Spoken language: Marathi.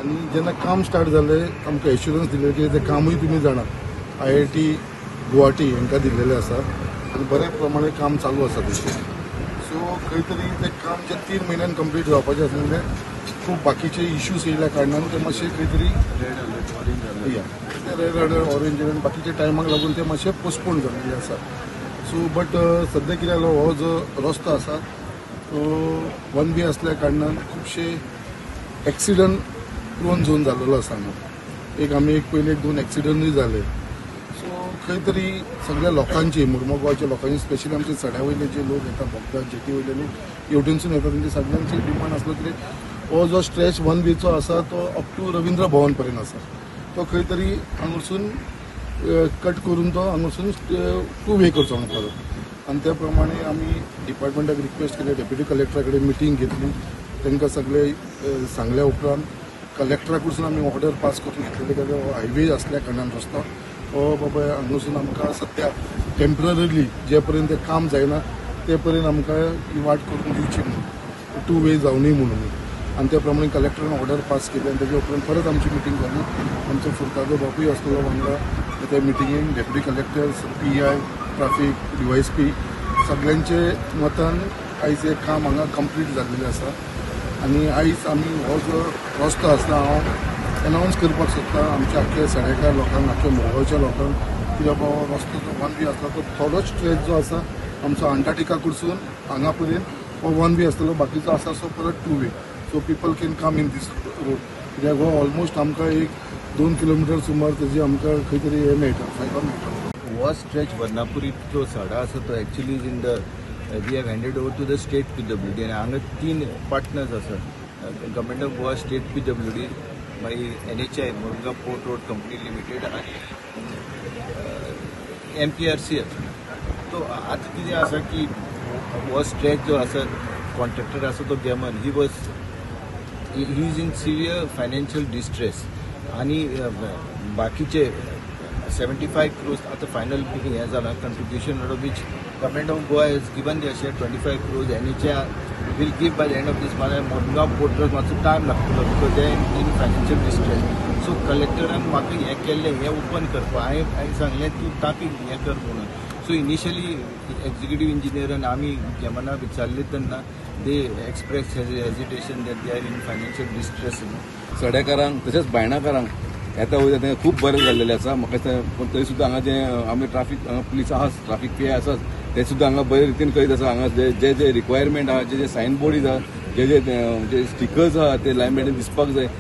आणि जेन्ना काम स्टार्ट जालें आमकां एश्युरन्स दिले की तें कामूय तुमी जाणा IIT गुवाहाटी हांकां दिल्लेलें आसा आनी बऱ्या प्रमाणे काम चालू आसा तेचें. सो खंय तरी तें काम जे 3 म्हयन्यान कंप्लीट जावपाचें आसलेलें खूब बाकीचे इश्यूज येयल्या कारणान तें मातशें खंय तरी रेड अलर्ट ऑरेंज अलर्ट बाकीच्या टायमाक लागून तें मातशें पोस्टपोन जाल्लें आसा. सो बट सद्या कितें जालो हो जो रस्तो आसा तो 1 वे असल्या कारणान खुबशे एक्सिडंट प्रोन झोन जाल्लो आसा हांगा. आमी पयले 2 एक्सिडंटूय जाले. सो खंय तरी सगळ्या लोकांची मुर्मगांवच्या लोकांची स्पेशली आमचे सड्या वयले जे लोक येतात बोगदा जेटी वयले लोक हेवटेनसून येतात तांचे सगळ्यांची डिमांड आसलो की हो जो स्ट्रेच 1 वेचो आसा तो अप टू रविंद्र भवन पर्यंत आसा. तो खंय तरी हांगसून कट करून तो हांगसून 2 वे करचो म्हणटालो आनी त्या प्रमाणे आमी डिपार्टमेंटाक रिक्वेस्ट केले. डेप्युटी कलेक्टरा कडेन मिटींग घेतली. तांकां सगळे सांगल्या उपरांत कलेक्टरा कडसून आमी ऑर्डर पास करून घेतलेले की हो हायवे असल्या कारणान रस्तो हो बाबा हांगसून आमकां सद्या टेम्पररीली जे पर्यंत तें काम जायना ते पर्यंत आमकां ही वाट करून दिवची म्हणून 2 वे जावनी म्हणून आनी त्या प्रमाणे कलेक्टरान ऑर्डर पास केली आनी ताजे उपरांत परत आमची मिटींग जाली. आमचो फुर्तादो बापूय आसलो वांगडा त्या मिटींगेक deputy collector PI traffic DYSP सगळ्यांचे मतान आयज हें काम हांगा कंप्लीट जाल्लेलें आसा. आनी आयज आमी हो जो रस्तो आसा हांव अनावन्स करपाक सोदता आमच्या आख्या सड्याकार लोकांक आख्या मुरगांवच्या लोकांक की बाबा हो रस्तो जो 1 वे आसलो तो थोडोच स्ट्रेच जो आसा आमचो अंटार्टिका कडसून हांगा पर्यंत हो 1 वे आसतलो बाकीचो आसा सो परत 2 way. So people can come in this road कित्याक हो ऑलमोस्ट आमकां एक 2 किलोमिटर सुमार तेजी आमकां खंय तरी हें मेळटा फायदो मेळटा. हो स्ट्रेच वर्नापुरी जो सडा आसा तो actually is in the we have handed over to the state PWD आनी हांगा 3 पार्टनर्स आसात. Government of Goa, state PWD, मागीर NHI Mormugao port road company limited आनी MPRCL. तो आतां कितें आसा की हो स्ट्रेच जो आसा कॉन्ट्रॅक्टर आसा तो gammon he is in severe financial distress आनी बाकीचे 75 crores आता फायनल हें जालां contribution out of which government of Goa hedge given the share 25 crores. NHI will give by the end of this month. Murgaon port road मातसो टायम लागतलो because they in financial distress. So कलेक्टरान म्हाका हें केल्लें हें ओपन करपा हांवें सांगलें तूं ताका हें कर म्हणून. सो इनिशियली एक्झिक्युटीव इंजिनियरान आमी गेमना विचारले तेन्ना they express hesitation that they are in financial distress. सड्याकारांक तशेंच बायणाकारांक येता वयता तें खूब बरें जाल्लेलें आसा. म्हाका पूण थंय सुद्दां हांगा जे आमी ट्राफीक पुलीस आसा ट्राफीक PI आसात ते सुद्दां हांगा बरे रितीन करीत आसा. हांगा जे रिक्वायरमेंट आहा जे सायन बोर्ड आहा जे स्टिकर्स आहा ते लायब्ररीन दिसपाक जाय